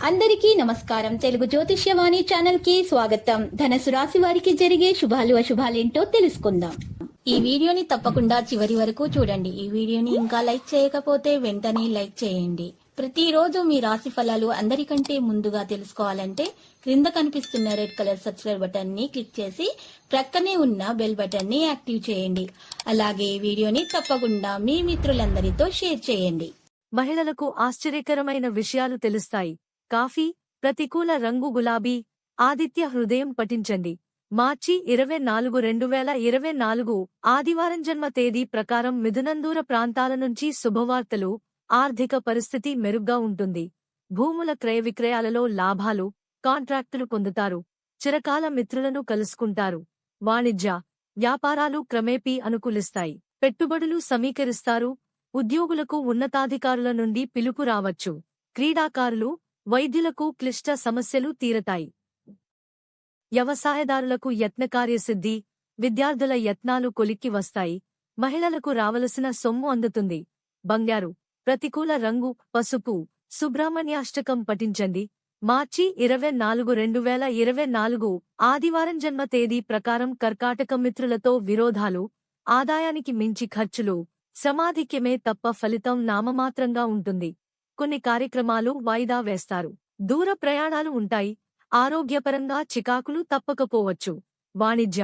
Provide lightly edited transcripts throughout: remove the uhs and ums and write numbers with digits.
అందరికీ నమస్కారం. తెలుగు జ్యోతిష్యవాణి ఛానల్ కి స్వాగతం. ధనుసు రాశి వారికి జరిగే శుభాలు అశుభాలేంటో తెలుసుకుందాం. ఈ వీడియోని తప్పకుండా చివరి వరకు చూడండి. ఈ వీడియోని ఇంకా లైక్ చేయకపోతే వెంటనే లైక్ చేయండి. ప్రతిరోజు మీ రాశి ఫలాలు అందరికంటే ముందుగా తెలుసుకోవాలంటే క్రింద కనిపిస్తున్న రెడ్ కలర్ సబ్స్క్రైబ్ బటన్ ని క్లిక్ చేసి ప్రక్కనే ఉన్న బెల్ బటన్ ని యాక్టివ్ చేయండి. అలాగే ఈ వీడియోని తప్పకుండా మీ మిత్రులందరితో షేర్ చేయండి. మహిళలకు ఆశ్చర్యకరమైన విషయాలు తెలుస్తాయి. కాఫీ, ప్రతికూల రంగు గులాబీ, ఆదిత్య హృదయం పఠించండి. మార్చి 24, 2024 ఆదివారం జన్మ తేదీ ప్రకారం మిథునందూర ప్రాంతాల నుంచి శుభవార్తలు. ఆర్థిక పరిస్థితి మెరుగ్గా ఉంటుంది. భూముల క్రయ విక్రయాలలో లాభాలు, కాంట్రాక్టులు పొందుతారు. చిరకాల మిత్రులను కలుసుకుంటారు. వాణిజ్య, వ్యాపారాలు క్రమేపీ అనుకూలిస్తాయి. పెట్టుబడులు సమీకరిస్తారు. ఉద్యోగులకు ఉన్నతాధికారుల నుండి పిలుపు రావచ్చు. క్రీడాకారులు, వైద్యులకు క్లిష్ట సమస్యలు తీరతాయి. వ్యవసాయదారులకు యత్నకార్యసిద్ధి, విద్యార్థుల యత్నాలు కొలిక్కి వస్తాయి. మహిళలకు రావలసిన సొమ్ము అందుతుంది. బంగారు, ప్రతికూల రంగు పసుపు. సుబ్రహ్మణ్యాష్టకం పఠించండి. మార్చి 24, 2024 ఆదివారం జన్మ తేదీ ప్రకారం కర్కాటక మిత్రులతో విరోధాలు, ఆదాయానికి మించి ఖర్చులు, శ్రమాధిక్యమే తప్ప ఫలితం నామమాత్రంగా ఉంటుంది. కొన్ని కార్యక్రమాలు వాయిదా వేస్తారు. దూర ప్రయాణాలు ఉంటాయి. ఆరోగ్యపరంగా చికాకులు తప్పకపోవచ్చు. వాణిజ్య,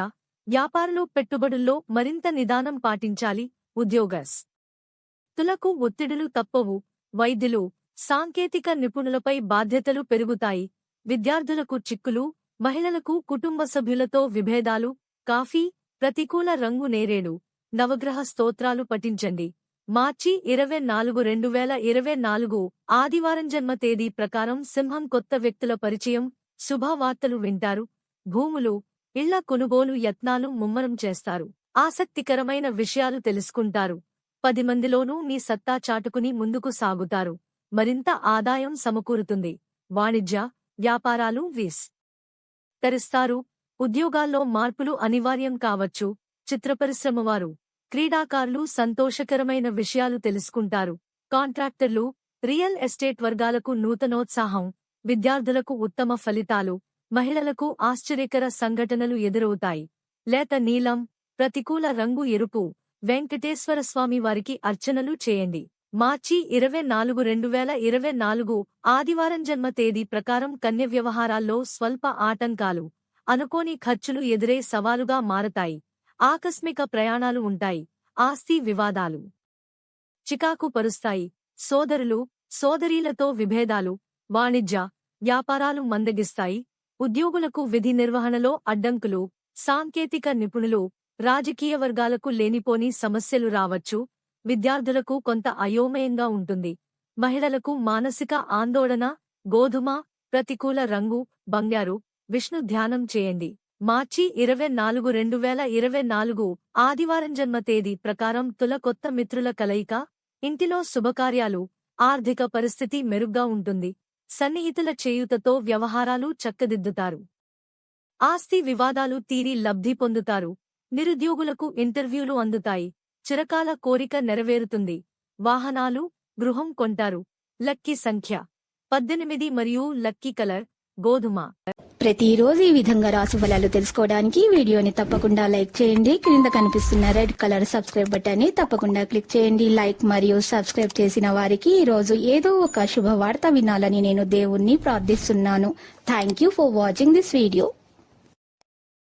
వ్యాపారంలో పెట్టుబడుల్లో మరింత నిదానం పాటించాలి. ఉద్యోగస్తులకు ఒత్తిడులు తప్పవు. వైద్యులు, సాంకేతిక నిపుణులపై బాధ్యతలు పెరుగుతాయి. విద్యార్థులకు చిక్కులు, మహిళలకు కుటుంబ సభ్యులతో విభేదాలు. కాఫీ, ప్రతికూల రంగు నేరేడు. నవగ్రహ స్తోత్రాలు పఠించండి. మార్చి 24, 2024 ఆదివారం జన్మ తేదీ ప్రకారం సింహం కొత్త వ్యక్తుల పరిచయం, శుభవార్తలు వింటారు. భూములు, ఇళ్ల కొనుగోలు యత్నాలు ముమ్మరం చేస్తారు. ఆసక్తికరమైన విషయాలు తెలుసుకుంటారు. 10 మందిలోనూ మీ సత్తా చాటుకుని ముందుకు సాగుతారు. మరింత ఆదాయం సమకూరుతుంది. వాణిజ్య, వ్యాపారాలు విస్తరిస్తారు. ఉద్యోగాల్లో మార్పులు అనివార్యం కావచ్చు. చిత్రపరిశ్రమవారు, క్రీడాకారులు సంతోషకరమైన విషయాలు తెలుసుకుంటారు. కాంట్రాక్టర్లు, రియల్ ఎస్టేట్ వర్గాలకు నూతనోత్సాహం. విద్యార్థులకు ఉత్తమ ఫలితాలు. మహిళలకు ఆశ్చర్యకర సంఘటనలు ఎదురవుతాయి. లేత నీలం, ప్రతికూల రంగు ఎరుపు. వెంకటేశ్వరస్వామి వారికి అర్చనలు చేయండి. మార్చి 24, 2024 ఆదివారం జన్మ తేదీ ప్రకారం కన్య వ్యవహారాల్లో స్వల్ప ఆటంకాలు, అనుకోని ఖర్చులు ఎదురే సవాలుగా మారతాయి. ఆకస్మిక ప్రయాణాలు ఉంటాయి. ఆస్తి వివాదాలు చికాకు పరుస్తాయి. సోదరులు, సోదరీలతో విభేదాలు. వాణిజ్య, వ్యాపారాలు మందగిస్తాయి. ఉద్యోగులకు విధి నిర్వహణలో అడ్డంకులు. సాంకేతిక నిపుణులు, రాజకీయ వర్గాలకు లేనిపోని సమస్యలు రావచ్చు. విద్యార్థులకు కొంత అయోమయంగా ఉంటుంది. మహిళలకు మానసిక ఆందోళన. గోధుమ, ప్రతికూల రంగు బంగారు. విష్ణు ధ్యానం చేయండి. మార్చి 24, 2024 ఆదివారం జన్మ తేదీ ప్రకారం తుల కొత్త మిత్రుల కలయిక. ఇంటిలో శుభకార్యాలు. ఆర్థిక పరిస్థితి మెరుగ్గా ఉంటుంది. సన్నిహితుల చేయూతతో వ్యవహారాలు చక్కదిద్దుతారు. ఆస్తి వివాదాలు తీరి లబ్ధి పొందుతారు. నిరుద్యోగులకు ఇంటర్వ్యూలు అందుతాయి. చిరకాల కోరిక నెరవేరుతుంది. వాహనాలు, గృహం కొంటారు. లక్కీ సంఖ్య 18 మరియు లక్కీ కలర్ గోధుమ. ప్రతిరోజు ఈ విధంగా రాశి ఫలాలు తెలుసుకోవడానికి వీడియోని తప్పకుండా లైక్ చేయండి. క్రింద కనిపిస్తున్న రెడ్ కలర్ సబ్స్క్రైబ్ బటన్ ని తప్పకుండా క్లిక్ చేయండి. లైక్ మరియు సబ్స్క్రైబ్ చేసిన వారికి ఈ రోజు ఏదో ఒక శుభవార్త వినాలని నేను దేవుణ్ణి ప్రార్థిస్తున్నాను. Thank you for watching this video.